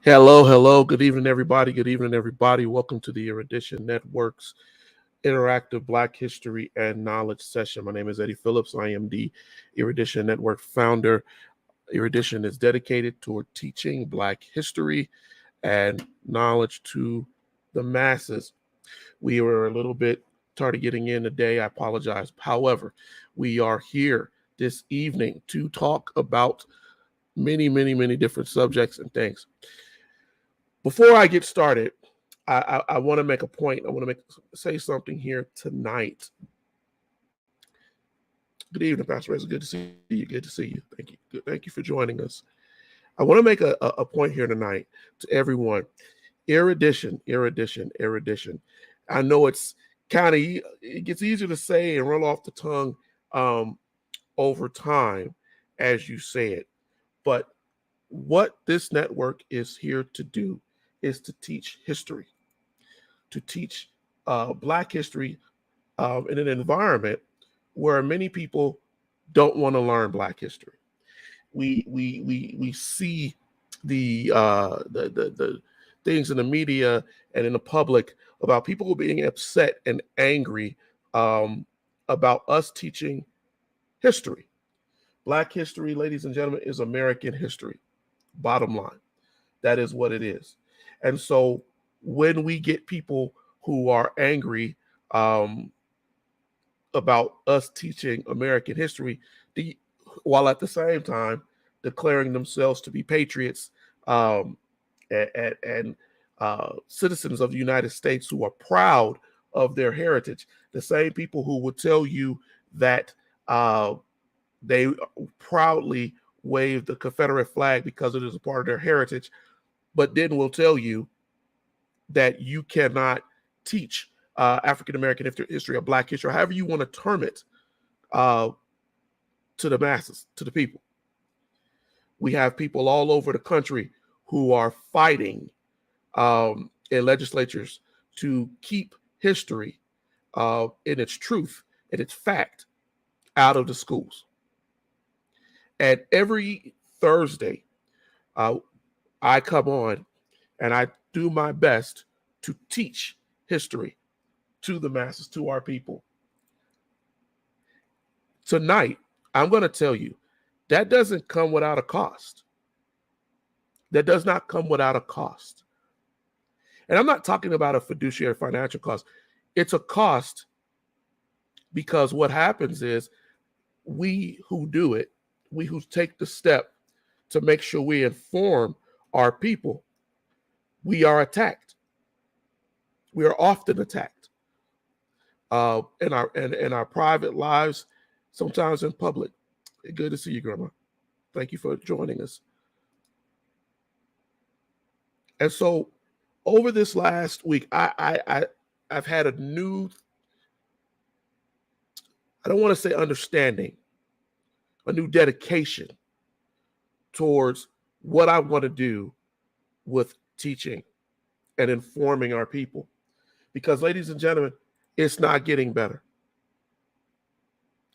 Hello, hello. Good evening, everybody. Good evening, everybody. Welcome to the Erudition Network's interactive Black History and Knowledge session. My name is Eddie Phillips. I am the Erudition Network founder. Erudition is dedicated toward teaching Black history and knowledge to the masses. We were a little bit tardy getting in today. I apologize. However, we are here this evening to talk about many different subjects and things. Before I get started, I want to make a point. I want to say something here tonight. Good evening, Pastor Reza. Good to see you. Good to see you. Thank you. Thank you for joining us. I want to make a point here tonight to everyone. Erudition. I know it's it gets easier to say and roll off the tongue over time as you say it. But what this network is here to do is to teach history, to teach Black history in an environment where many people don't want to learn Black history. We see the things in the media and in the public about people being upset and angry about us teaching history. Black history, ladies and gentlemen, is American history. Bottom line, that is what it is. And so when we get people who are angry about us teaching American history, while at the same time declaring themselves to be patriots and citizens of the United States who are proud of their heritage, the same people who would tell you that they proudly wave the Confederate flag because it is a part of their heritage, but then will tell you that you cannot teach African-American history or Black history, or however you want to term it, to the masses, to the people. We have people all over the country who are fighting in legislatures to keep history in its truth and its fact out of the schools. And every Thursday, I come on and I do my best to teach history to the masses, to our people. Tonight, I'm going to tell you that doesn't come without a cost. That does not come without a cost. And I'm not talking about a fiduciary financial cost. It's a cost because what happens is we who do it, we who take the step to make sure we inform our people, we are attacked. We are often attacked in our private lives, sometimes in public. Good to see you, Grandma. Thank you for joining us. And so, over this last week, I've had a new, I don't want to say understanding, a new dedication towards what I want to do with teaching and informing our people. Because, ladies and gentlemen, it's not getting better.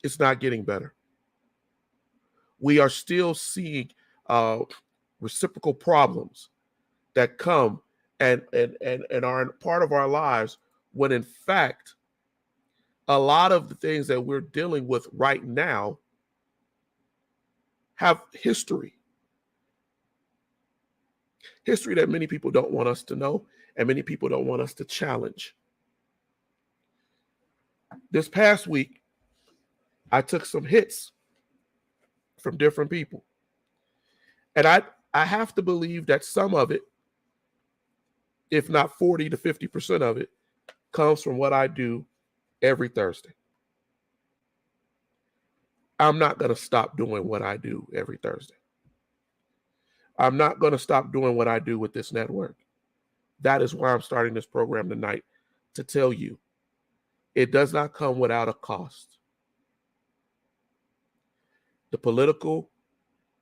It's not getting better. We are still seeing reciprocal problems that come and are part of our lives when, in fact, a lot of the things that we're dealing with right now have history. History that many people don't want us to know and many people don't want us to challenge. This past week, I took some hits from different people. And I have to believe that some of it, if not 40 to 50% of it, comes from what I do every Thursday. I'm not going to stop doing what I do every Thursday. I'm not going to stop doing what I do with this network. That is why I'm starting this program tonight, to tell you it does not come without a cost. The political,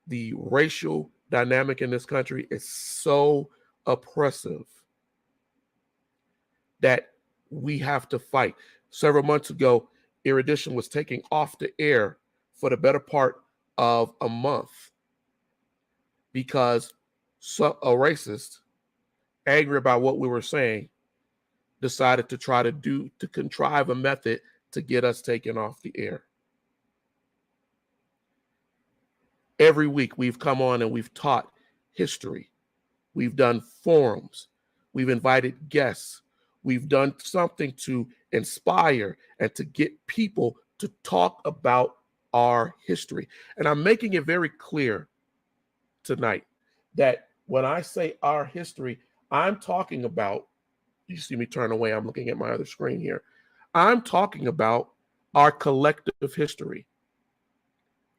the racial dynamic in this country is so oppressive that we have to fight. Several months ago, Erudition was taking off the air for the better part of a month because a racist, angry about what we were saying, decided to contrive a method to get us taken off the air. Every week we've come on and we've taught history. We've done forums. We've invited guests. We've done something to inspire and to get people to talk about our history. And I'm making it very clear tonight that when I say our history, I'm talking about, you see me turn away, I'm looking at my other screen here. I'm talking about our collective history.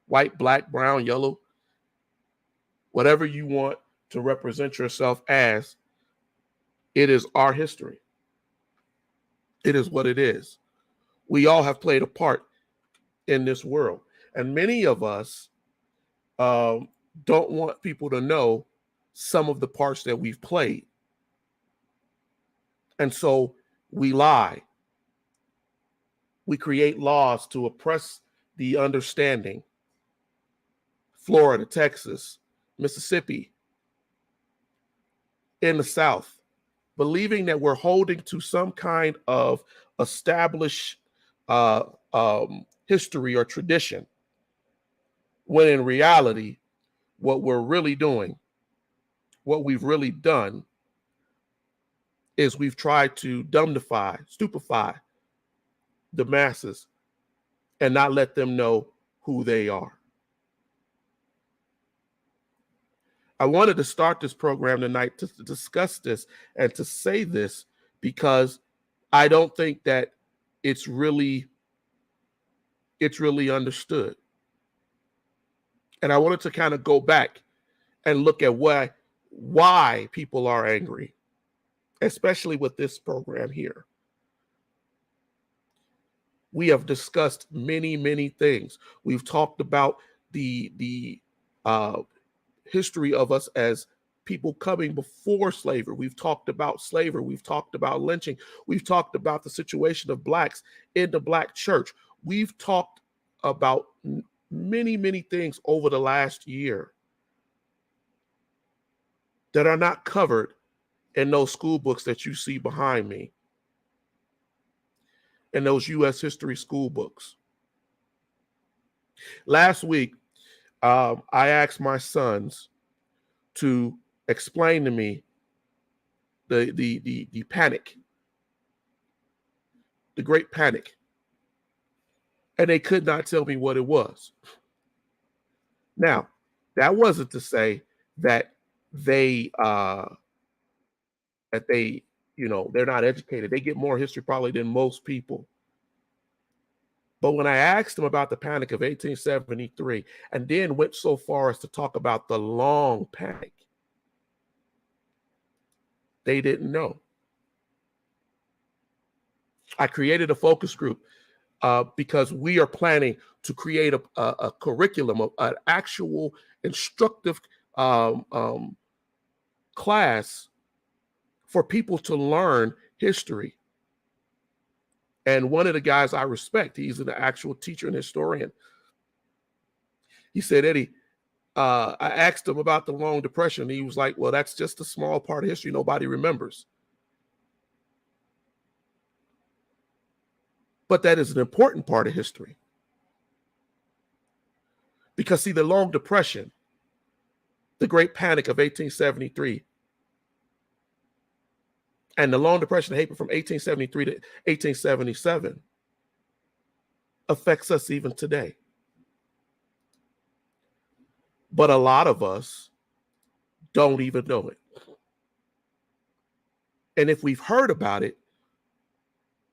White, black, brown, yellow, whatever you want to represent yourself as, it is our history. It is what it is. We all have played a part in this world. And many of us don't want people to know some of the parts that we've played. And so we lie. We create laws to oppress the understanding. Florida, Texas, Mississippi, in the South, believing that we're holding to some kind of established history or tradition, when in reality, what we're really doing, what we've really done, is we've tried to stupefy the masses and not let them know who they are. I wanted to start this program tonight to discuss this and to say this because I don't think that it's really understood. And I wanted to kind of go back and look at why people are angry, especially with this program here. We have discussed many, many things. We've talked about the history of us as people coming before slavery. We've talked about slavery. We've talked about lynching. We've talked about the situation of blacks in the Black church. We've talked about many, many things over the last year that are not covered in those school books that you see behind me, in those U.S. history school books. Last week, I asked my sons to explain to me the panic, the Great Panic, and they could not tell me what it was. Now, that wasn't to say that they're not educated. They get more history probably than most people. But when I asked them about the Panic of 1873 and then went so far as to talk about the Long Panic, they didn't know. I created a focus group because we are planning to create a curriculum, an actual instructive class for people to learn history. And one of the guys I respect, he's an actual teacher and historian. He said, Eddie, I asked him about the Long Depression. He was like, well, that's just a small part of history nobody remembers. But that is an important part of history. Because, see, the Long Depression, the Great Panic of 1873, and the Long Depression that happened from 1873 to 1877 affects us even today. But a lot of us don't even know it. And if we've heard about it,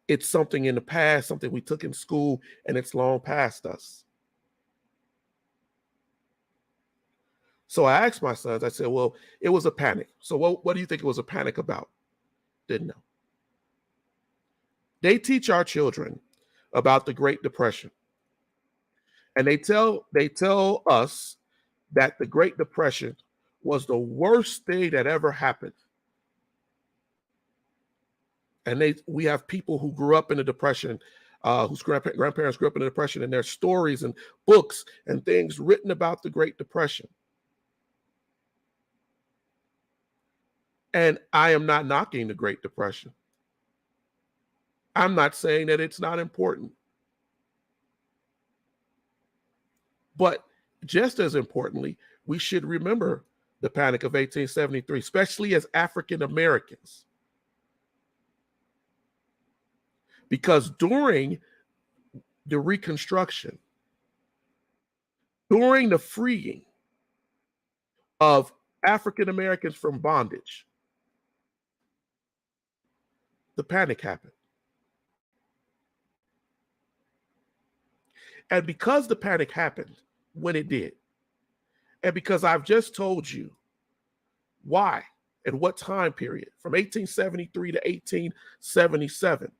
it's something in the past, something we took in school, and it's long past us. So I asked my sons, I said, well, it was a panic. So what do you think it was a panic about? Didn't know. They teach our children about the Great Depression. And they tell us that the Great Depression was the worst thing that ever happened. And we have people who grew up in the Depression, whose grandparents grew up in the Depression, and there's stories and books and things written about the Great Depression. And I am not knocking the Great Depression. I'm not saying that it's not important. But just as importantly, we should remember the Panic of 1873, especially as African Americans. Because during the Reconstruction, during the freeing of African Americans from bondage, the panic happened. And because the panic happened when it did, and because I've just told you why and what time period, from 1873 to 1877,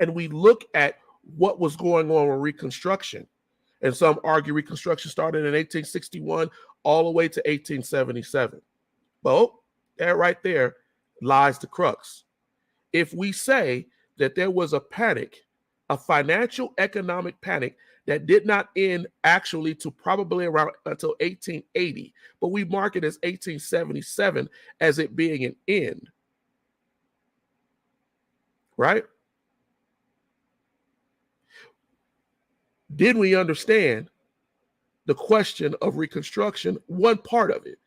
and we look at what was going on with Reconstruction, and some argue Reconstruction started in 1861 all the way to 1877. Well, that right there lies the crux. If we say that there was a panic, a financial economic panic that did not end actually to probably around until 1880, but we mark it as 1877 as it being an end, right? Did we understand the question of Reconstruction, one part of it,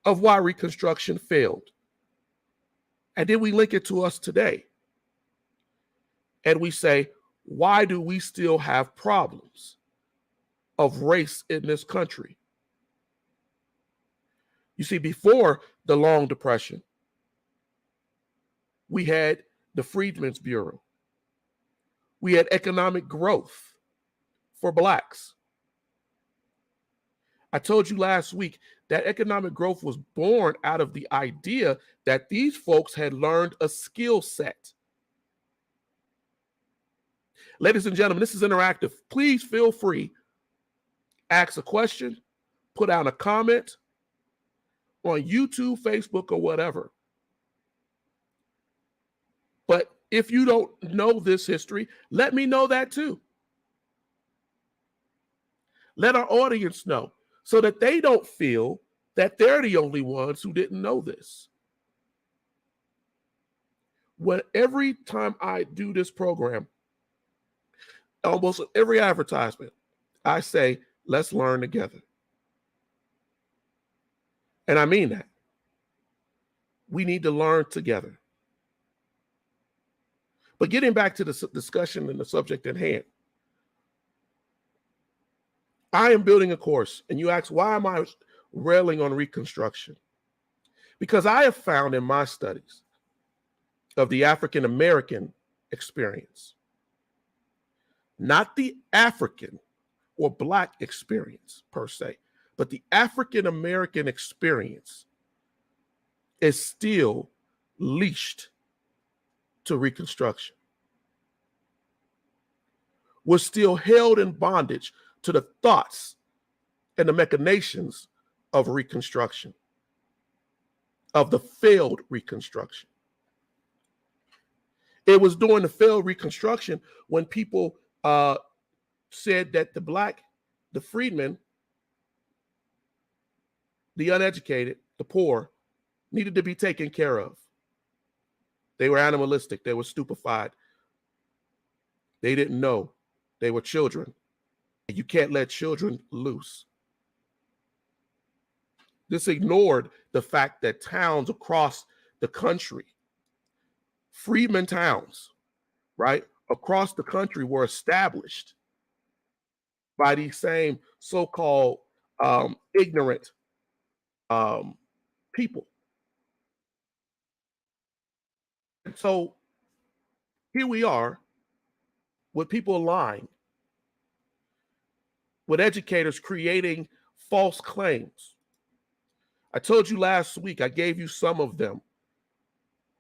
of why Reconstruction failed? And then we link it to us today. And we say, why do we still have problems of race in this country? You see, before the Long Depression, we had the Freedmen's Bureau. We had economic growth for Blacks. I told you last week that economic growth was born out of the idea that these folks had learned a skill set. Ladies and gentlemen, this is interactive. Please feel free. Ask a question, put out a comment on YouTube, Facebook, or whatever. But if you don't know this history, let me know that too. Let our audience know so that they don't feel that they're the only ones who didn't know this. When every time I do this program, almost every advertisement, I say, let's learn together. And I mean that. We need to learn together. But getting back to the discussion and the subject at hand, I am building a course, and you ask, why am I railing on Reconstruction? Because I have found in my studies of the African American experience, not the African or Black experience per se, but the African American experience is still leashed to Reconstruction. We're still held in bondage to the thoughts and the machinations of Reconstruction, of the failed Reconstruction. It was during the failed Reconstruction when people said that the Black, the freedmen, the uneducated, the poor, needed to be taken care of. They were animalistic. They were stupefied. They didn't know. They were children. You can't let children loose. This ignored the fact that towns across the country, freedmen towns, right, across the country were established by these same so-called ignorant people. And so here we are with people lying, with educators creating false claims. I told you last week, I gave you some of them.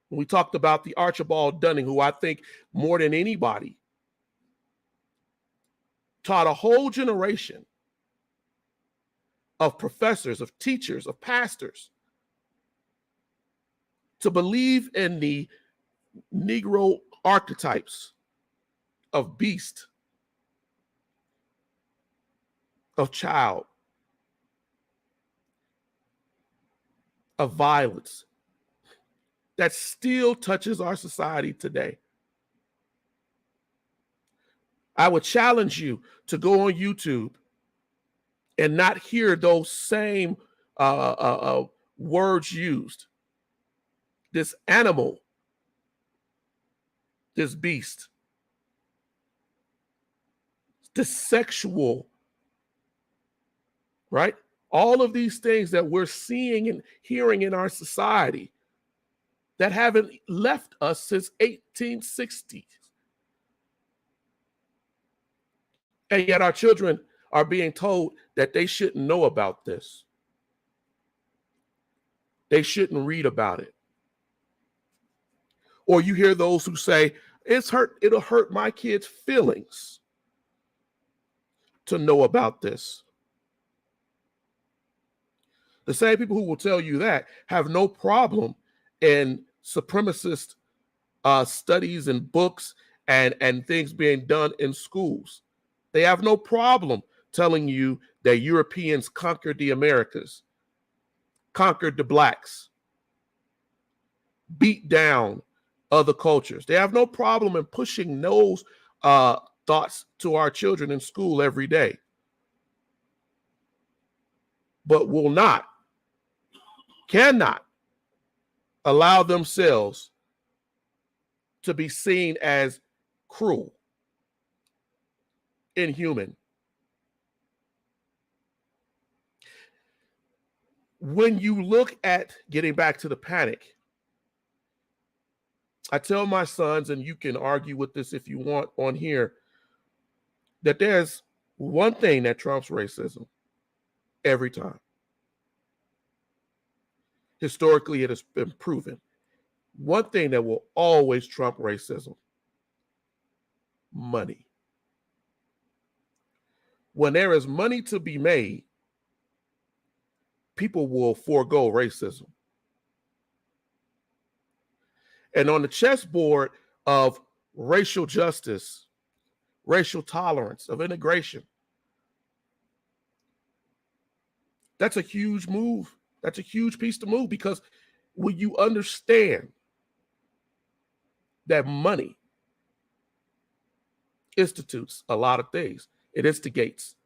When we talked about the Archibald Dunning, who I think more than anybody taught a whole generation of professors, of teachers, of pastors to believe in the Negro archetypes of beast, of child, of violence that still touches our society today. I would challenge you to go on YouTube and not hear those same words used. This animal, this beast, this sexual, right? All of these things that we're seeing and hearing in our society that haven't left us since 1860s. And yet our children are being told that they shouldn't know about this. They shouldn't read about it. Or you hear those who say, it'll hurt my kids' feelings to know about this. The same people who will tell you that have no problem in supremacist studies and books and things being done in schools. They have no problem telling you that Europeans conquered the Americas, conquered the blacks, beat down other cultures. They have no problem in pushing those thoughts to our children in school every day, but will not, cannot allow themselves to be seen as cruel, inhuman. When you look at getting back to the panic, I tell my sons, and you can argue with this if you want on here, that there's one thing that trumps racism every time. Historically, it has been proven. One thing that will always trump racism: money. When there is money to be made, people will forego racism. And on the chessboard of racial justice, racial tolerance, of integration, that's a huge move. That's a huge piece to move, because when you understand that money institutes a lot of things, it instigates,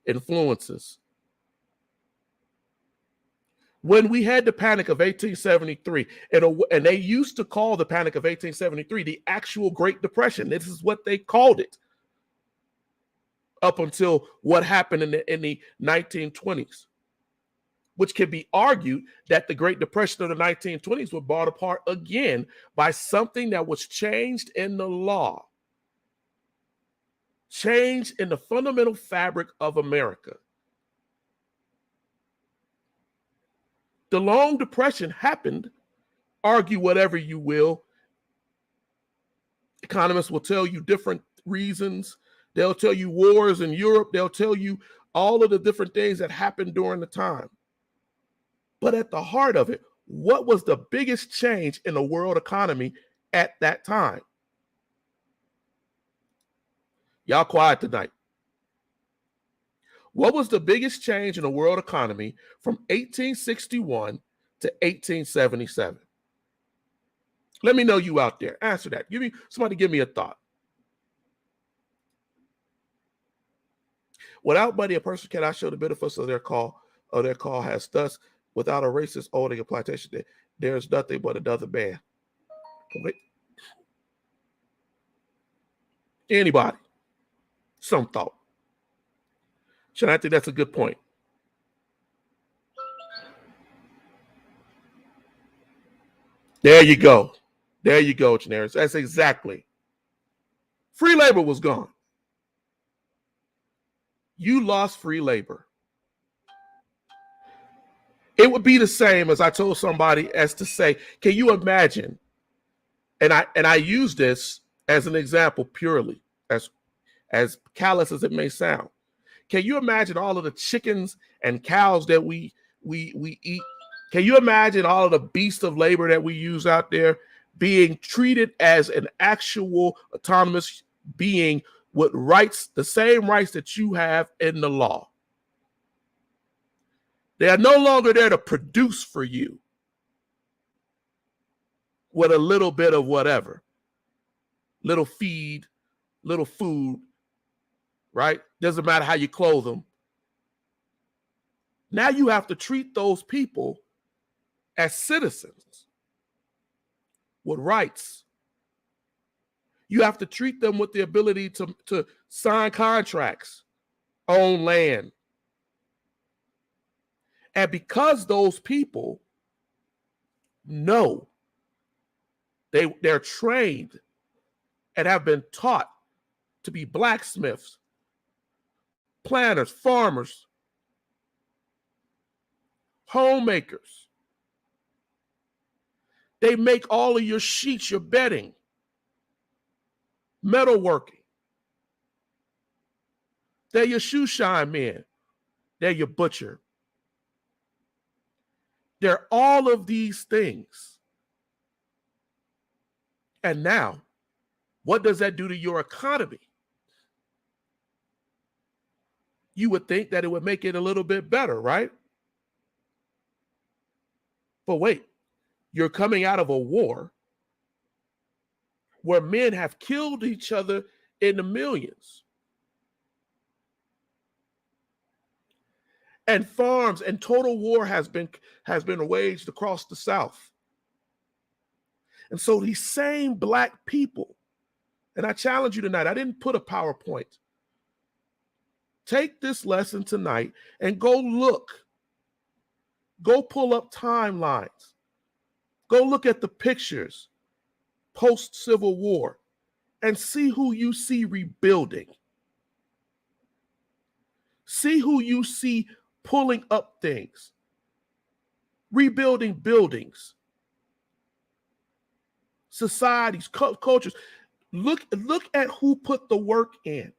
influences. When we had the Panic of 1873, and they used to call the Panic of 1873 the actual Great Depression. This is what they called it up until what happened in the 1920s, which can be argued that the Great Depression of the 1920s was brought apart again by something that was changed in the law, changed in the fundamental fabric of America. The Long Depression happened, argue whatever you will. Economists will tell you different reasons. They'll tell you wars in Europe. They'll tell you all of the different things that happened during the time. But at the heart of it, what was the biggest change in the world economy at that time? Y'all quiet tonight. What was the biggest change in the world economy from 1861 to 1877? Let me know you out there. Answer that. Somebody give me a thought. Without money, a person cannot show the benefits of their call has thus, without a racist owning a plantation, there is nothing but another man. Wait. Anybody? Some thought. I think that's a good point. There you go. There you go, Janaris. That's exactly. Free labor was gone. You lost free labor. It would be the same as I told somebody as to say, can you imagine? And I use this as an example purely, as callous as it may sound. Can you imagine all of the chickens and cows that we eat? Can you imagine all of the beasts of labor that we use out there being treated as an actual autonomous being with rights, the same rights that you have in the law? They are no longer there to produce for you. with a little bit of whatever, little feed, little food, right? Doesn't matter how you clothe them. Now you have to treat those people as citizens with rights. You have to treat them with the ability to sign contracts, own land. And because those people know, they're trained and have been taught to be blacksmiths, planters, farmers, homemakers. They make all of your sheets, your bedding, metalworking. They're your shoe shine men. They're your butcher. They're all of these things. And now, what does that do to your economy? You would think that it would make it a little bit better, right? But wait, you're coming out of a war where men have killed each other in the millions. And farms and total war has been waged across the South. And so these same Black people, and I challenge you tonight, I didn't put a PowerPoint. Take this lesson tonight and go look. Go pull up timelines. Go look at the pictures post-Civil War and see who you see rebuilding. See who you see pulling up things, rebuilding buildings, societies, cultures. Look at who put the work in.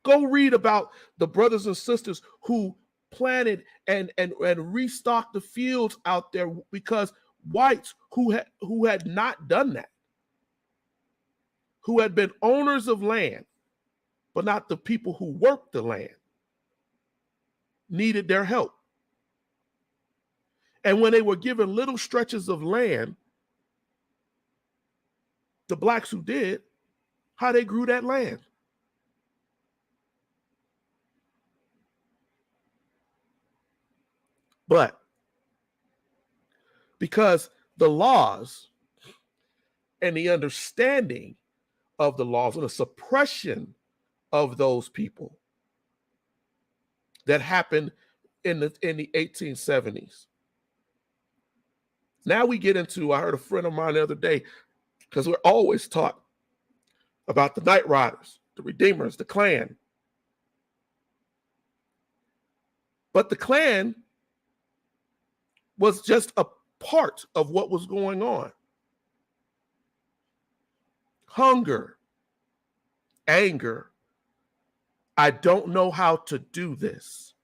Go read about the brothers and sisters who planted and restocked the fields out there because whites who had not done that, who had been owners of land, but not the people who worked the land, needed their help. And when they were given little stretches of land, the Blacks who did, how they grew that land. But because the laws and the understanding of the laws and the suppression of those people that happened in the 1870s. Now we get into, I heard a friend of mine the other day, because we're always taught about the Night Riders, the Redeemers, the Klan. But the Klan was just a part of what was going on. Hunger, anger. I don't know how to do this.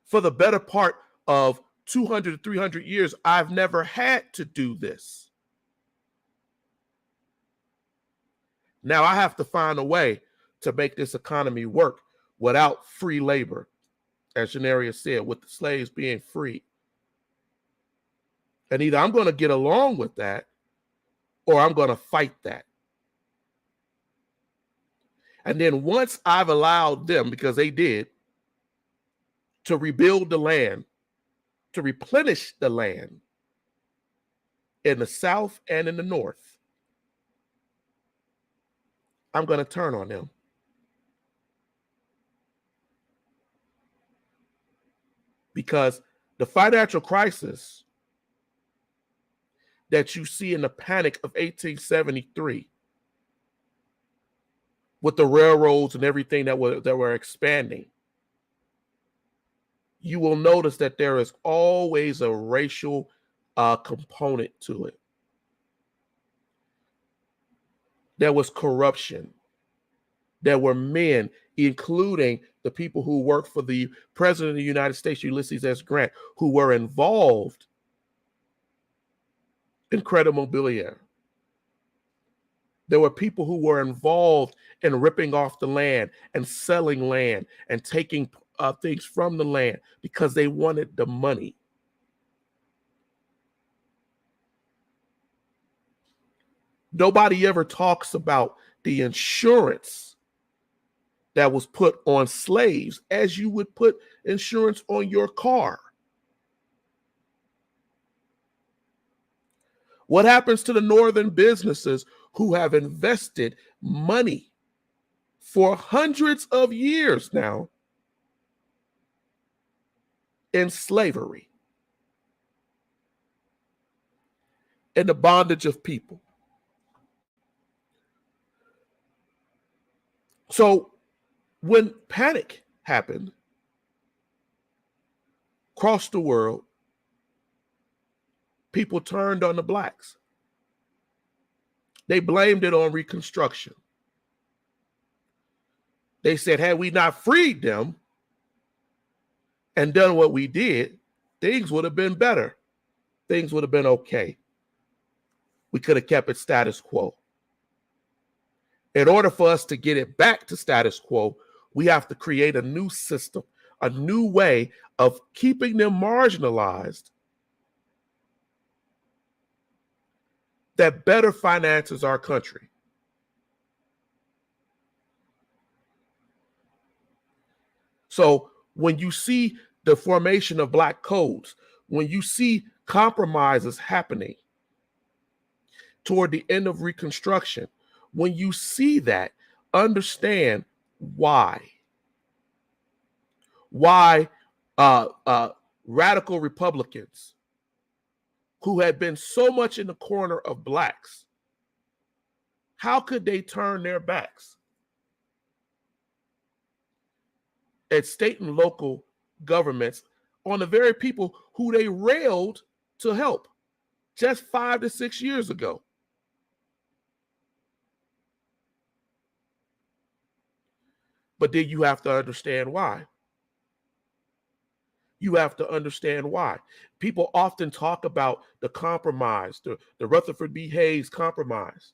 For the better part of 200 to 300 years, I've never had to do this. Now I have to find a way to make this economy work without free labor, as Janaria said, with the slaves being free. And either I'm going to get along with that or I'm going to fight that. And then once I've allowed them, because they did, to rebuild the land, to replenish the land in the South and in the North, I'm going to turn on them. Because the financial crisis that you see in the panic of 1873, with the railroads and everything that were expanding, you will notice that there is always a racial component to it. There was corruption. There were men, including the people who worked for the President of the United States, Ulysses S. Grant, who were involved in credit mobilier. There were people who were involved in ripping off the land and selling land and taking things from the land because they wanted the money. Nobody ever talks about the insurance that was put on slaves as you would put insurance on your car. What happens to the northern businesses who have invested money for hundreds of years now in slavery, in the bondage of people? So when panic happened across the world, people turned on the blacks. They blamed it on Reconstruction. They said, had we not freed them and done what we did, things would have been better. Things would have been okay. We could have kept it status quo. In order for us to get it back to status quo, we have to create a new system, a new way of keeping them marginalized that better finances our country. So when you see the formation of black codes, when you see compromises happening toward the end of Reconstruction, when you see that, understand why. Why radical Republicans who had been so much in the corner of blacks, how could they turn their backs at state and local governments on the very people who they railed to help just 5 to 6 years ago? But then you have to understand why. You have to understand why. People often talk about the compromise, the Rutherford B. Hayes compromise,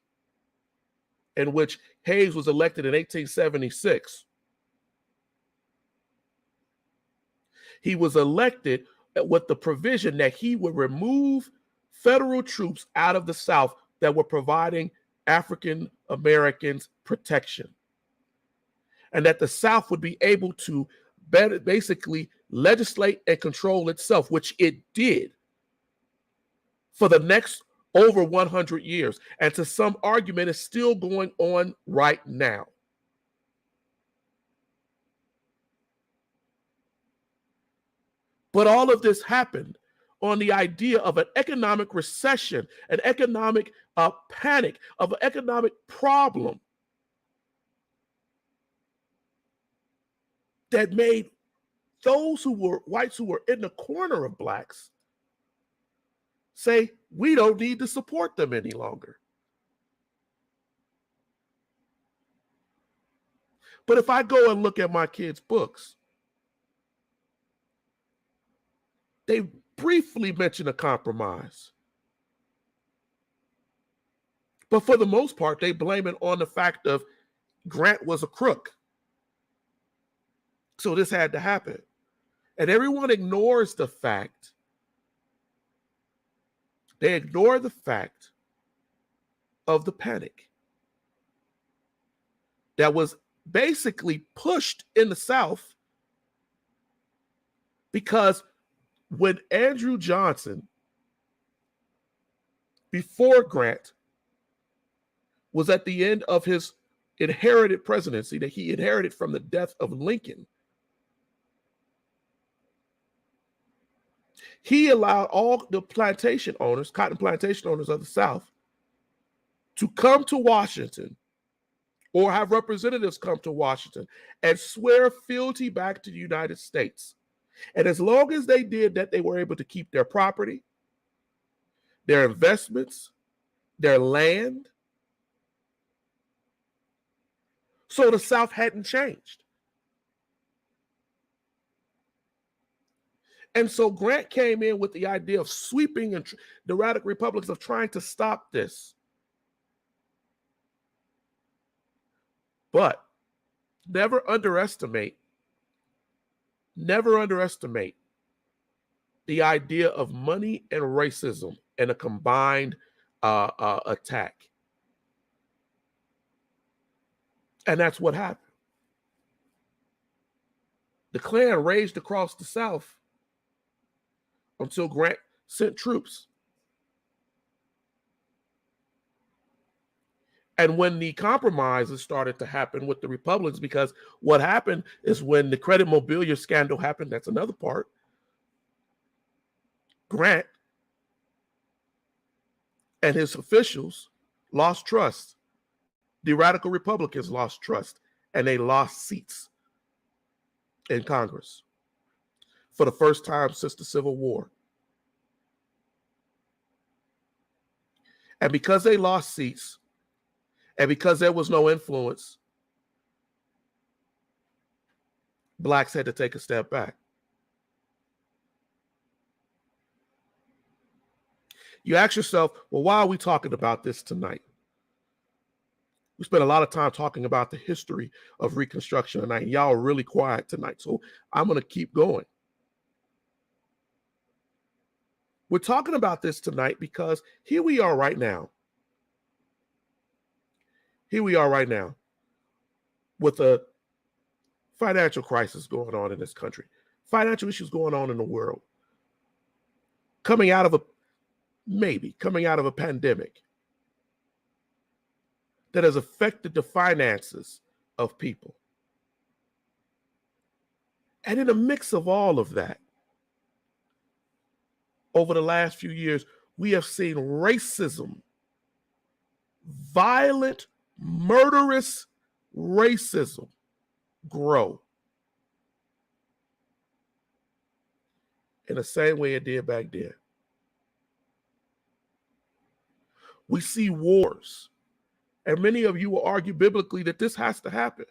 in which Hayes was elected in 1876. He was elected with the provision that he would remove federal troops out of the South that were providing African Americans protection, and that the South would be able to basically legislate and control itself, which it did for the next over 100 years. And to some argument, is still going on right now. But all of this happened on the idea of an economic recession, an economic panic, of an economic problem that made those who were whites who were in the corner of blacks say, we don't need to support them any longer. But if I go and look at my kids' books, they briefly mention a compromise. But for the most part, they blame it on the fact of Grant was a crook. So this had to happen. And everyone ignores the fact, they ignore the fact of the panic that was basically pushed in the South, because when Andrew Johnson, before Grant, was at the end of his inherited presidency that he inherited from the death of Lincoln, he allowed all the plantation owners, cotton plantation owners of the South, to come to Washington or have representatives come to Washington and swear fealty back to the United States. And as long as they did that, they were able to keep their property, their investments, their land. So the South hadn't changed. And so Grant came in with the idea of sweeping and the radical Republicans of trying to stop this. But never underestimate Never underestimate the idea of money and racism in a combined attack. And that's what happened. The Klan raged across the South until Grant sent troops. And when the compromises started to happen with the Republicans, because what happened is when the credit mobilier scandal happened, that's another part, Grant and his officials lost trust. The radical Republicans lost trust, and they lost seats in Congress for the first time since the Civil War. And because they lost seats, and because there was no influence, blacks had to take a step back. You ask yourself, well, why are we talking about this tonight? We spent a lot of time talking about the history of Reconstruction tonight. And y'all are really quiet tonight, so I'm going to keep going. We're talking about this tonight because here we are right now. Here we are right now with a financial crisis going on in this country, financial issues going on in the world, coming out of a pandemic that has affected the finances of people. And in the mix of all of that, over the last few years, we have seen racism, violent, murderous racism grow in the same way it did back then. We see wars, and many of you will argue biblically that this has to happen.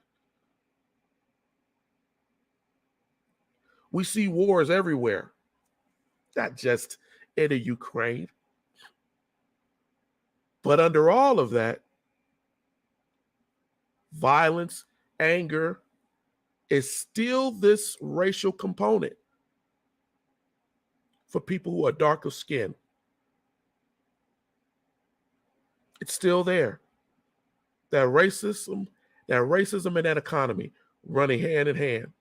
We see wars everywhere, not just in the Ukraine. But under all of that, violence, anger is still this racial component for people who are dark of skin. It's still there. That racism and that economy running hand in hand.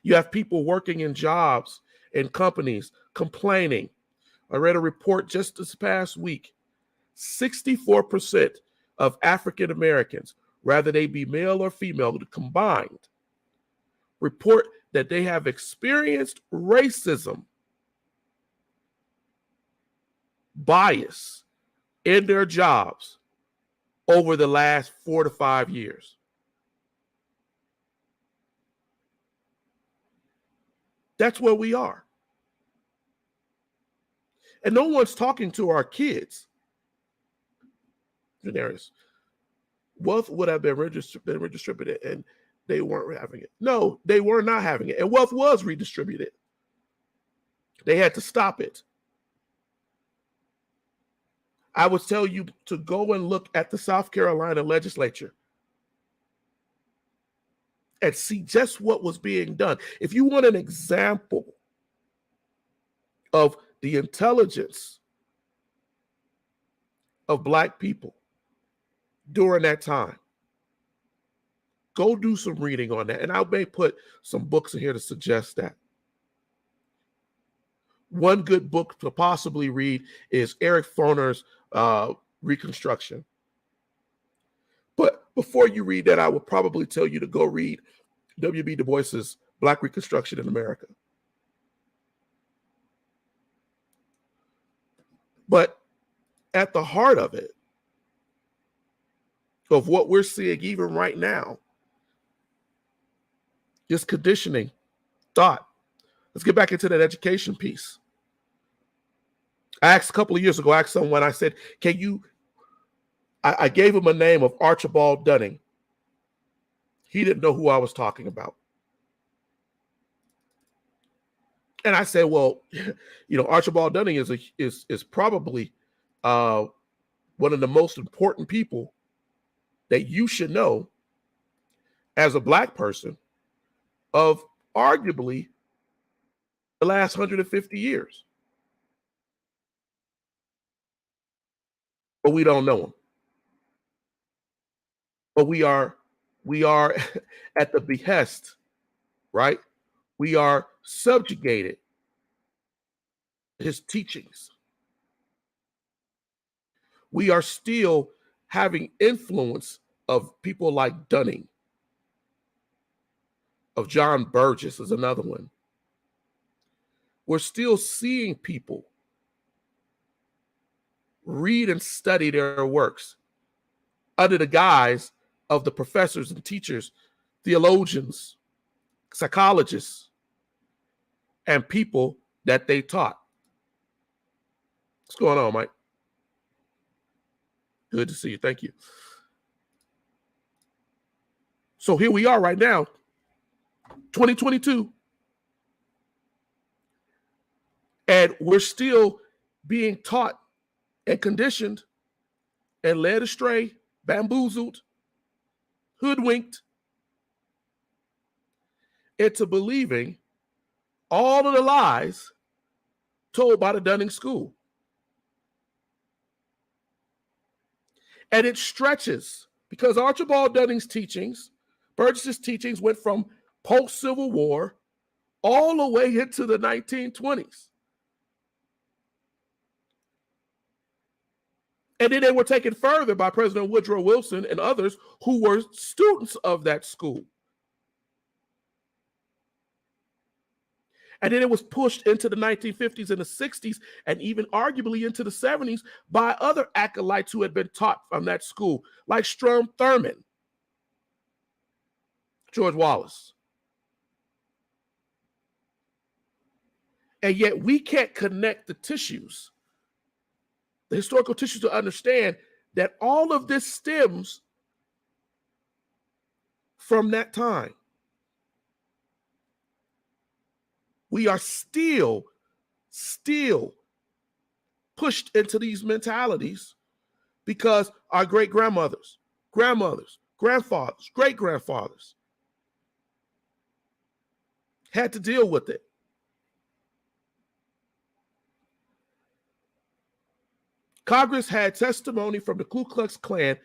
You have people working in jobs and companies complaining. I read a report just this past week. 64% of African Americans, whether they be male or female, combined, report that they have experienced racism, bias in their jobs over the last 4 to 5 years. That's where we are. And no one's talking to our kids. Denarius, wealth would have been redistributed and they weren't having it. No, they were not having it. And wealth was redistributed. They had to stop it. I would tell you to go and look at the South Carolina legislature and see just what was being done. If you want an example of the intelligence of Black people during that time, go do some reading on that. And I may put some books in here to suggest that. One good book to possibly read is Eric Foner's Reconstruction. But before you read that, I would probably tell you to go read W.B. Du Bois's Black Reconstruction in America. But at the heart of it, of what we're seeing even right now, is conditioning, thought. Let's get back into that education piece. I asked a couple of years ago, I asked someone, I said, I gave him a name of Archibald Dunning. He didn't know who I was talking about. And I said, well, Archibald Dunning is probably one of the most important people that you should know as a Black person of arguably the last 150 years. But we don't know them. But we are at the behest, right? We are subjugated to his teachings. We are still having influence of people like Dunning, of John Burgess is another one. We're still seeing people read and study their works under the guise of the professors and teachers, theologians, psychologists, and people that they taught. What's going on, Mike? Good to see you. Thank you. So here we are right now, 2022, and we're still being taught and conditioned and led astray, bamboozled, hoodwinked into believing all of the lies told by the Dunning School. And it stretches because Archibald Dunning's teachings, Burgess's teachings, went from post-Civil War all the way into the 1920s. And then they were taken further by President Woodrow Wilson and others who were students of that school. And then it was pushed into the 1950s and the 60s, and even arguably into the 70s by other acolytes who had been taught from that school, like Strom Thurmond, George Wallace. And yet we can't connect the tissues, the historical tissues, to understand that all of this stems from that time. We are still pushed into these mentalities because our great-grandmothers, grandmothers, grandfathers, great-grandfathers had to deal with it. Congress had testimony from the Ku Klux Klan.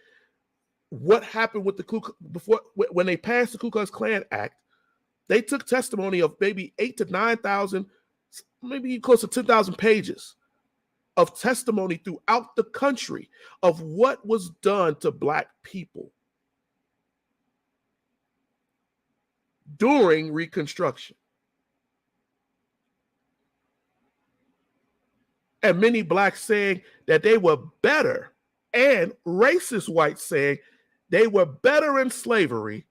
What happened with the before when they passed the Ku Klux Klan Act? They took testimony of maybe 8,000 to 9,000, maybe close to 10,000 pages of testimony throughout the country of what was done to Black people during Reconstruction. And many Blacks saying that they were better, and racist whites saying they were better in slavery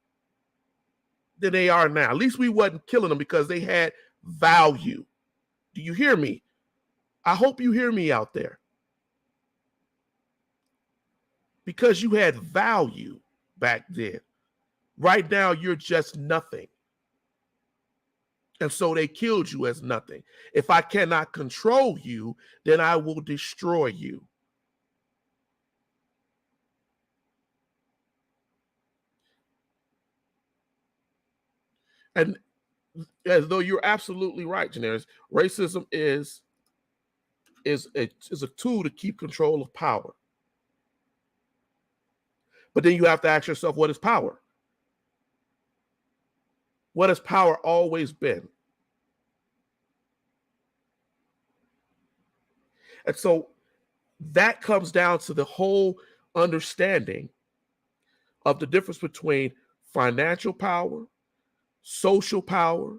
than they are now. At least we wasn't killing them because they had value. Do you hear me? I hope you hear me out there. Because you had value back then. Right now, you're just nothing. And so they killed you as nothing. If I cannot control you, then I will destroy you. And as though you're absolutely right, Janaris, racism is a tool to keep control of power. But then you have to ask yourself, what is power? What has power always been? And so that comes down to the whole understanding of the difference between financial power, social power.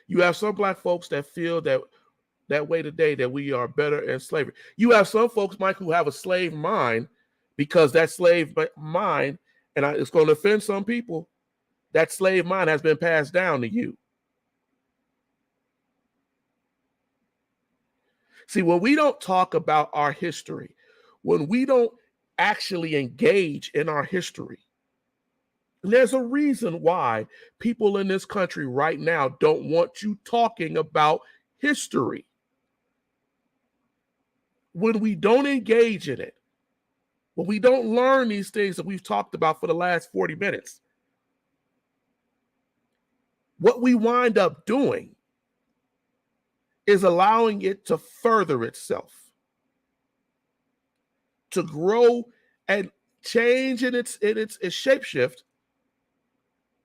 You have some Black folks that feel that way today, that we are better in slavery. You have some folks, Mike, who have a slave mind, because that slave mind, and it's going to offend some people, that slave mind has been passed down to you. See, when we don't talk about our history, when we don't actually engage in our history, there's a reason why people in this country right now don't want you talking about history. When we don't engage in it, When we don't learn these things that we've talked about for the last 40 minutes, what we wind up doing is allowing it to further itself, to grow and change in its shapeshift,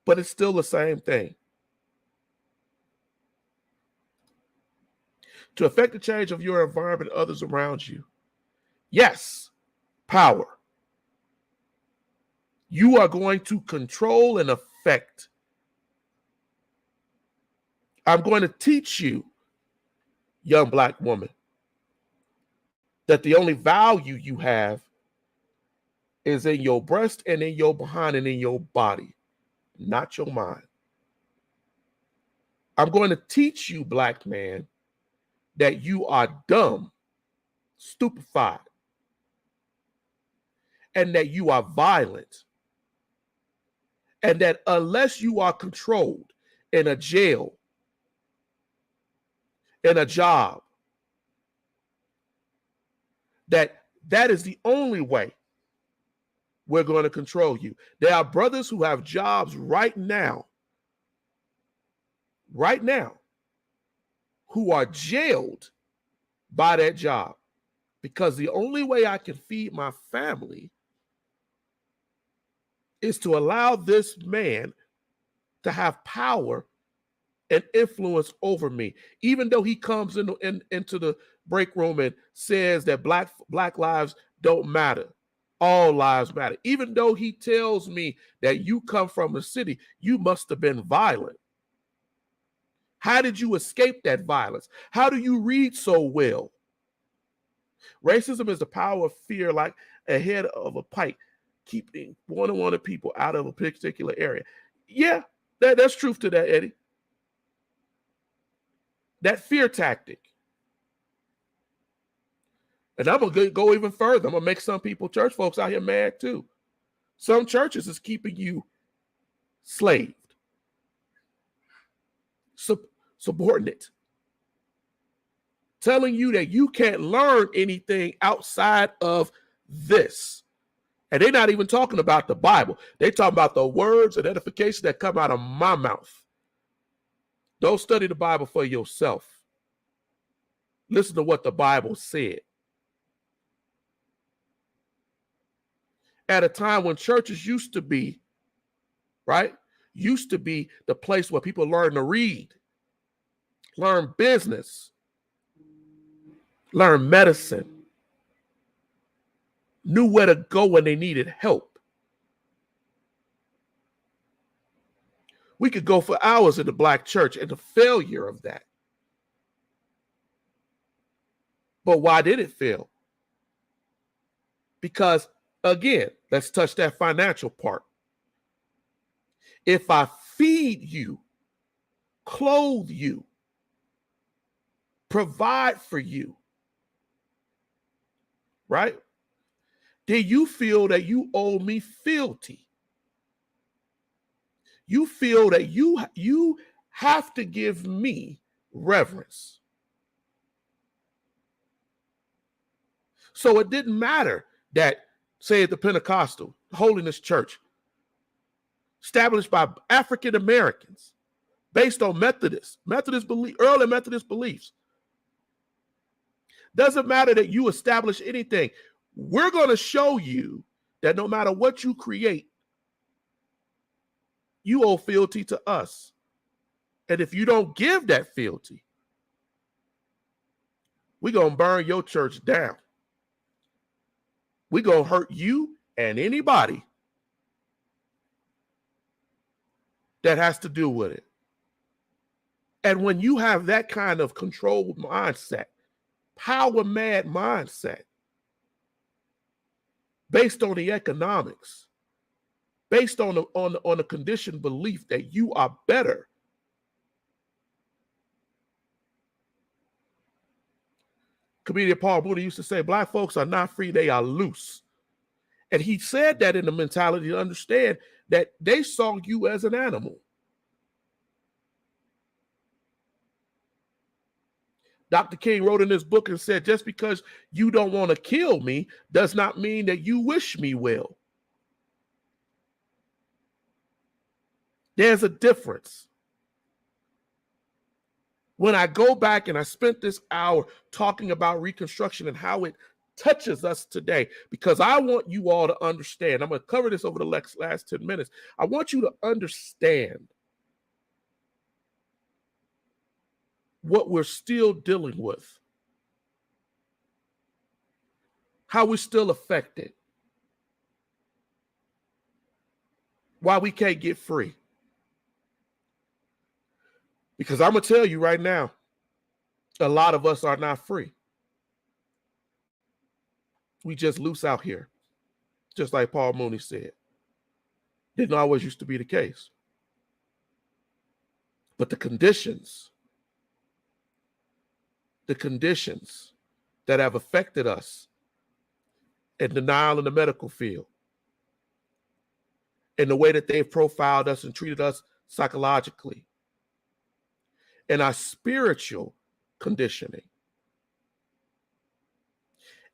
but it's still the same thing. To affect the change of your environment and others around you. Yes, power. You are going to control and affect. I'm going to teach you, young Black woman, that the only value you have is in your breast and in your behind and in your body, not your mind. I'm going to teach you, Black man, that you are dumb, stupefied, and that you are violent, and that unless you are controlled in a jail, in a job, that is the only way we're going to control you. There are brothers who have jobs right now, who are jailed by that job because the only way I can feed my family is to allow this man to have power and influence over me. Even though he comes into the break room and says that black lives don't matter, all lives matter. Even though he tells me that you come from a city, you must have been violent. How did you escape that violence? How do you read so well? Racism is the power of fear, like a head of a pike, keeping one people out of a particular area. Yeah, that's truth to that, Eddie. That fear tactic. And I'm going to go even further. I'm going to make some people, church folks out here, mad too. Some churches is keeping you slaved, subordinate, telling you that you can't learn anything outside of this. And they're not even talking about the Bible. They're talking about the words and edification that come out of my mouth. Don't study the Bible for yourself. Listen to what the Bible said. At a time when churches used to be, used to be the place where people learn to read, learn business, learn medicine, knew where to go when they needed help. We could go for hours in the Black church and the failure of that. But why did it fail? Because, again, let's touch that financial part. If I feed you, clothe you, provide for you, right? Then you feel that you owe me fealty. You feel that you have to give me reverence. So it didn't matter that, say, at the Pentecostal Holiness Church, established by African Americans, based on Methodist belief, early Methodist beliefs. Doesn't matter that you establish anything. We're going to show you that no matter what you create, you owe fealty to us. And if you don't give that fealty, we're going to burn your church down. We're going to hurt you and anybody that has to do with it. And when you have that kind of controlled mindset, power mad mindset, based on the economics, based on the conditioned belief that you are better, comedian Paul Mooney used to say, Black folks are not free, they are loose. And he said that in the mentality to understand that they saw you as an animal. Dr. King wrote in his book and said, just because you don't want to kill me does not mean that you wish me well. There's a difference. When I go back and I spent this hour talking about Reconstruction and how it touches us today, because I want you all to understand, I'm going to cover this over the last 10 minutes. I want you to understand what we're still dealing with, how we're still affected, why we can't get free. Because I'm going to tell you right now, a lot of us are not free. We just loose out here, just like Paul Mooney said. Didn't always used to be the case. But the conditions that have affected us in denial in the medical field, in the way that they've profiled us and treated us psychologically, in our spiritual conditioning,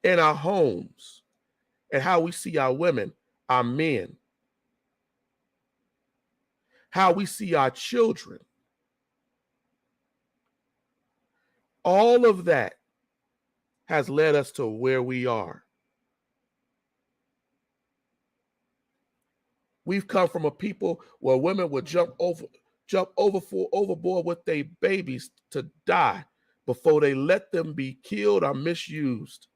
in our homes, and how we see our women, our men, how we see our children. All of that has led us to where we are. We've come from a people where women would jump overboard with their babies to die before they let them be killed or misused,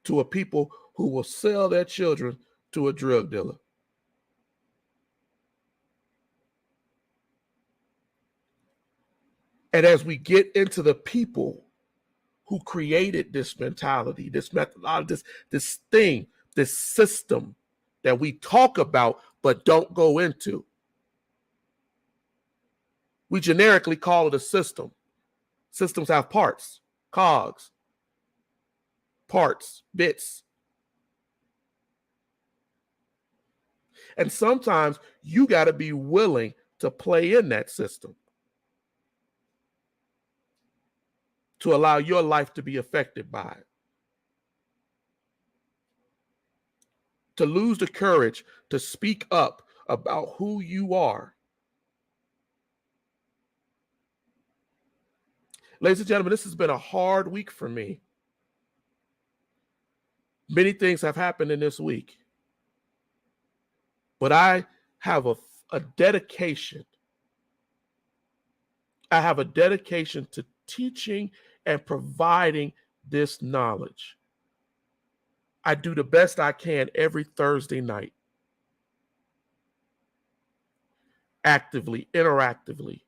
to a people who will sell their children to a drug dealer. And as we get into the people who created this mentality, this methodology, this thing, this system that we talk about but don't go into, we generically call it a system. Systems have parts, cogs, parts, bits. And sometimes you got to be willing to play in that system to allow your life to be affected by it. To lose the courage to speak up about who you are. Ladies and gentlemen, this has been a hard week for me. Many things have happened in this week. But I have a dedication. I have a dedication to teaching and providing this knowledge. I do the best I can every Thursday night. Actively, interactively.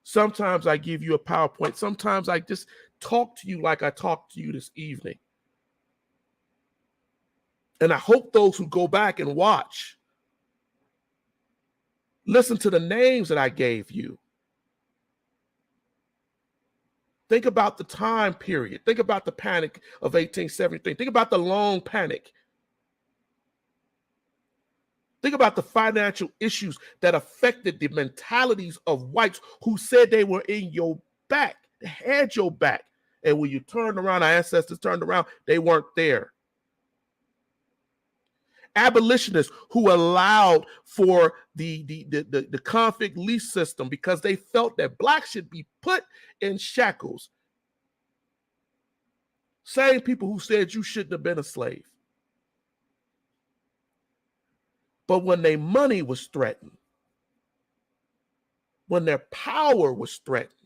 Sometimes I give you a PowerPoint. Sometimes I just talk to you like I talked to you this evening. And I hope those who go back and watch listen to the names that I gave you. Think about the time period. Think about the panic of 1873. Think about the long panic. Think about the financial issues that affected the mentalities of whites who said they were in your back, they had your back. And when you turned around, our ancestors turned around, they weren't there. Abolitionists who allowed for the convict lease system because they felt that blacks should be put in shackles. Same people who said you shouldn't have been a slave. But when their money was threatened, when their power was threatened,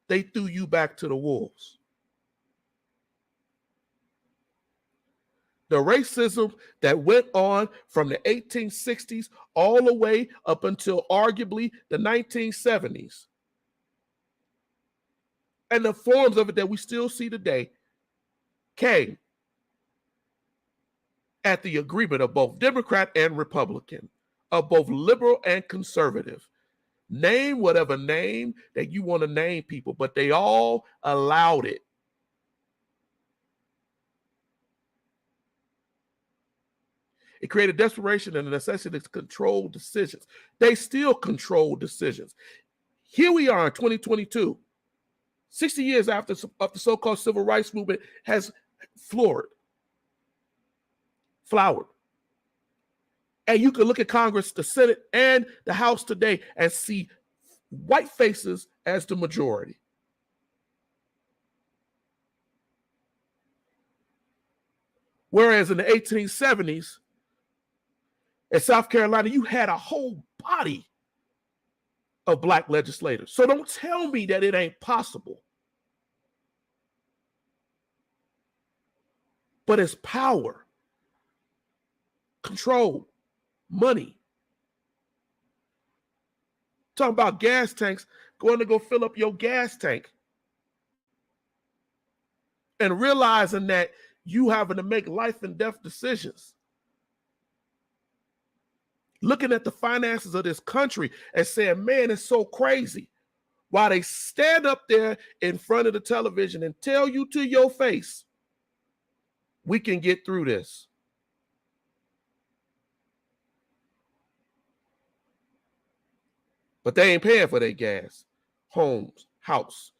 they threw you back to the wolves. The racism that went on from the 1860s all the way up until arguably the 1970s, and the forms of it that we still see today, came at the agreement of both Democrat and Republican, of both liberal and conservative. Name whatever name that you want to name people, but they all allowed it. It created desperation and a necessity to control decisions. They still control decisions. Here we are in 2022, 60 years after the so-called civil rights movement has flowered. And you can look at Congress, the Senate, and the House today and see white faces as the majority. Whereas in the 1870s, in South Carolina, you had a whole body of black legislators. So don't tell me that it ain't possible. But it's power, control, money. Talking about gas tanks, going to go fill up your gas tank and realizing that you having to make life and death decisions. Looking at the finances of this country and saying, man, it's so crazy. While they stand up there in front of the television and tell you to your face, we can get through this. But they ain't paying for their gas, homes, house.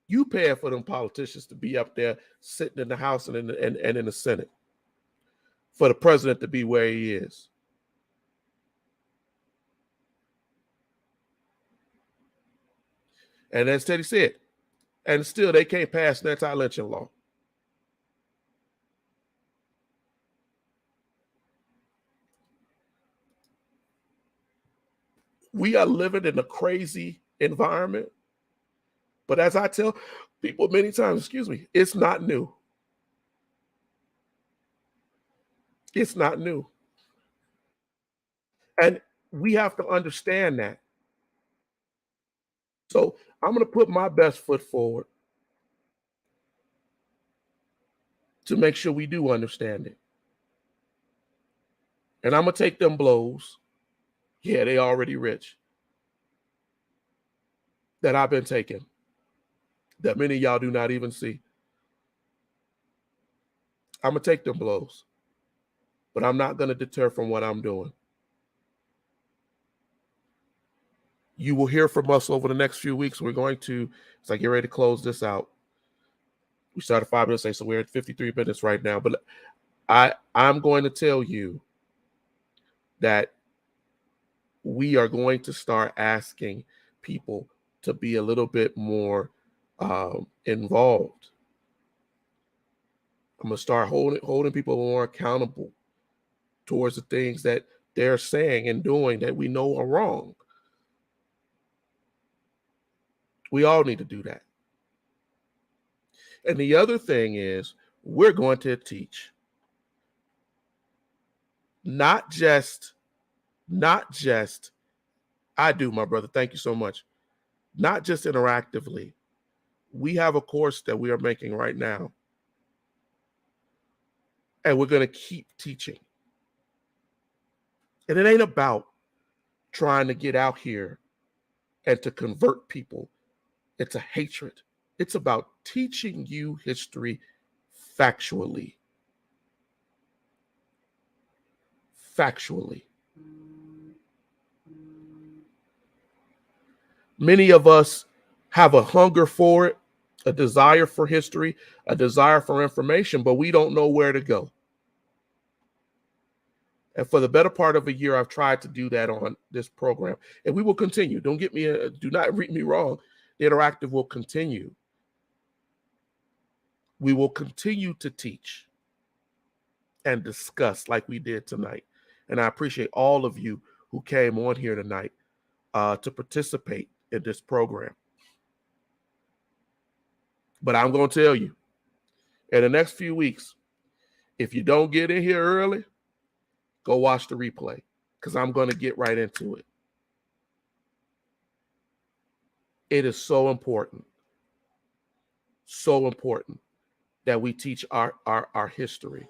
You paying for them politicians to be up there sitting in the House and in the Senate. For the president to be where he is. And as Teddy said, and still they can't pass an anti-lynching law. We are living in a crazy environment. But as I tell people many times, it's not new. It's not new. And we have to understand that. So I'm going to put my best foot forward to make sure we do understand it. And I'm going to take them blows. Yeah, they already rich. That I've been taking. That many of y'all do not even see. I'm going to take them blows. But I'm not going to deter from what I'm doing. You will hear from us over the next few weeks. We're going to, as I get ready to close this out. We started 5 minutes late, so we're at 53 minutes right now. But I'm going to tell you that we are going to start asking people to be a little bit more involved. I'm going to start holding people more accountable towards the things that they're saying and doing that we know are wrong. We all need to do that. And the other thing is, we're going to teach. Not just, I do, my brother. Thank you so much. Not just interactively. We have a course that we are making right now. And we're going to keep teaching. And it ain't about trying to get out here and to convert people into hatred. It's about teaching you history factually. Factually. Many of us have a hunger for it, a desire for history, a desire for information, but we don't know where to go. And for the better part of a year, I've tried to do that on this program. And we will continue. Do not read me wrong. The interactive will continue. We will continue to teach and discuss like we did tonight. And I appreciate all of you who came on here tonight to participate in this program. But I'm going to tell you, in the next few weeks, if you don't get in here early, go watch the replay, because I'm going to get right into it. It is so important that we teach our history,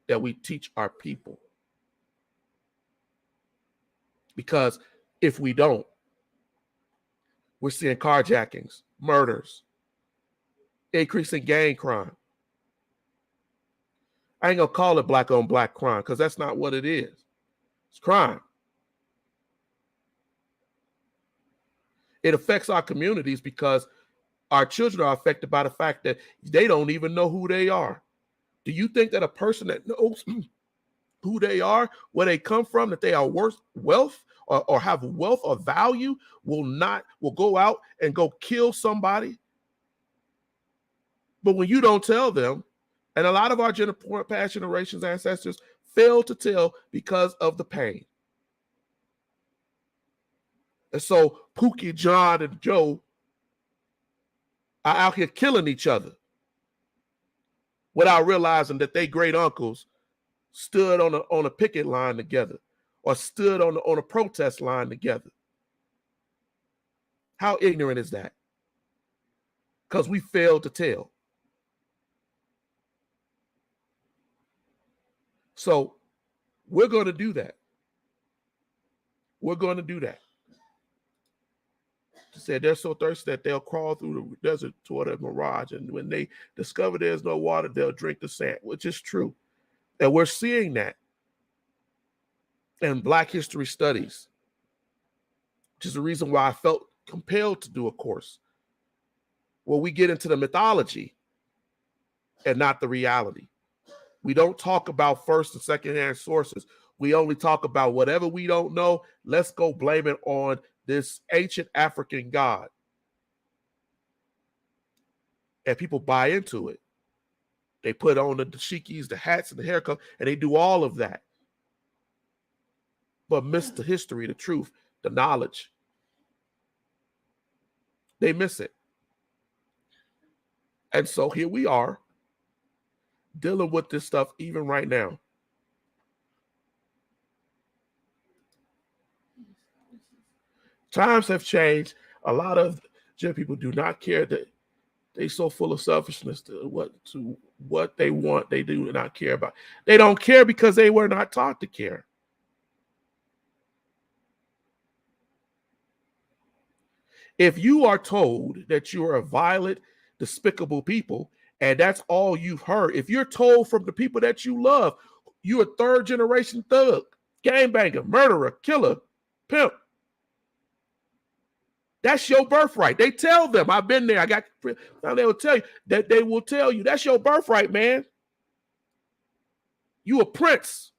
that we teach our people. Because if we don't, we're seeing carjackings, murders, increasing gang crime. I ain't going to call it black on black crime, because that's not what it is. It's crime. It affects our communities because our children are affected by the fact that they don't even know who they are. Do you think that a person that knows who they are, where they come from, that they are worth wealth or have wealth or value, will go out and go kill somebody? But when you don't tell them, and a lot of our past generations, ancestors fail to tell because of the pain. And so Pookie, John, and Joe are out here killing each other without realizing that their great uncles stood on a picket line together or stood on a protest line together. How ignorant is that? Because we failed to tell. So we're going to do that. We're going to do that. She said they're so thirsty that they'll crawl through the desert toward a mirage. And when they discover there's no water, they'll drink the sand, which is true. And we're seeing that in Black History Studies, which is the reason why I felt compelled to do a course where we get into the mythology and not the reality. We don't talk about first and secondhand sources. We only talk about whatever we don't know. Let's go blame it on this ancient African god. And people buy into it. They put on the dashikis, the hats, and the haircut, and they do all of that. But miss the history, the truth, the knowledge. They miss it. And so here we are, dealing with this stuff even right now. Times have changed. A lot of Gen people do not care. That they so full of selfishness to what they want. They do not care about. They don't care because they were not taught to care. If you are told that you are a violent, despicable people, and that's all you've heard, if you're told from the people that you love, you're a third generation thug, gangbanger, murderer, killer, pimp, that's your birthright. They tell them, I've been there. Now they will tell you that's your birthright, man. You a prince.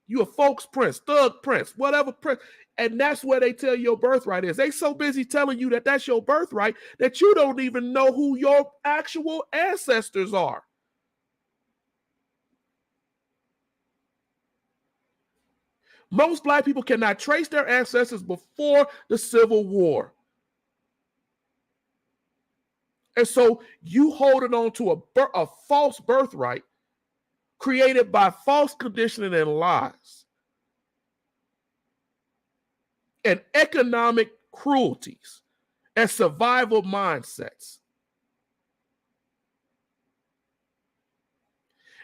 You a folks prince, thug prince, whatever prince. And that's where they tell you your birthright is. They so busy telling you that that's your birthright that you don't even know who your actual ancestors are. Most Black people cannot trace their ancestors before the Civil War. And so you holding on to a false birthright created by false conditioning and lies and economic cruelties and survival mindsets.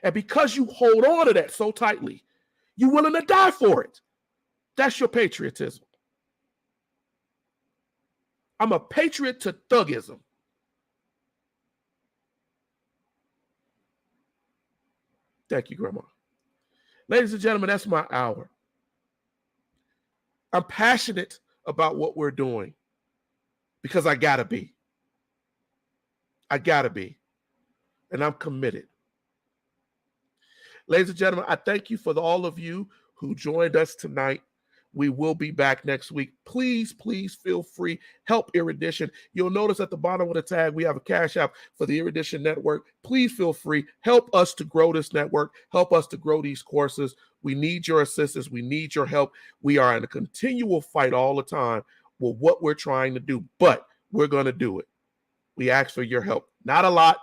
And because you hold on to that so tightly, you're willing to die for it. That's your patriotism. I'm a patriot to thugism. Thank you, Grandma. Ladies and gentlemen, that's my hour. I'm passionate about what we're doing because I gotta be. I gotta be. And I'm committed. Ladies and gentlemen, I thank you for all of you who joined us tonight. We will be back next week. Please, please feel free. Help Erudition. You'll notice at the bottom of the tag, we have a Cash App for the Erudition Network. Please feel free. Help us to grow this network. Help us to grow these courses. We need your assistance. We need your help. We are in a continual fight all the time with what we're trying to do, but we're going to do it. We ask for your help. Not a lot.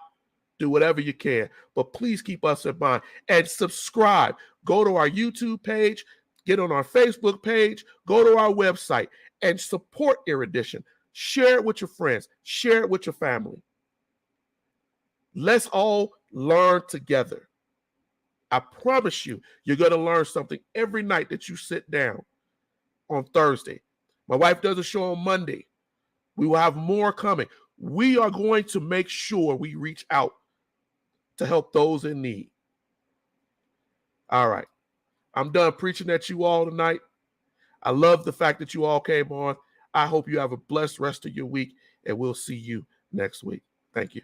Do whatever you can, but please keep us in mind and subscribe. Go to our YouTube page, get on our Facebook page, go to our website and support Erudition. Share it with your friends. Share it with your family. Let's all learn together. I promise you, you're going to learn something every night that you sit down on Thursday. My wife does a show on Monday. We will have more coming. We are going to make sure we reach out to help those in need. All right. I'm done preaching at you all tonight. I love the fact that you all came on. I hope you have a blessed rest of your week, and we'll see you next week. Thank you.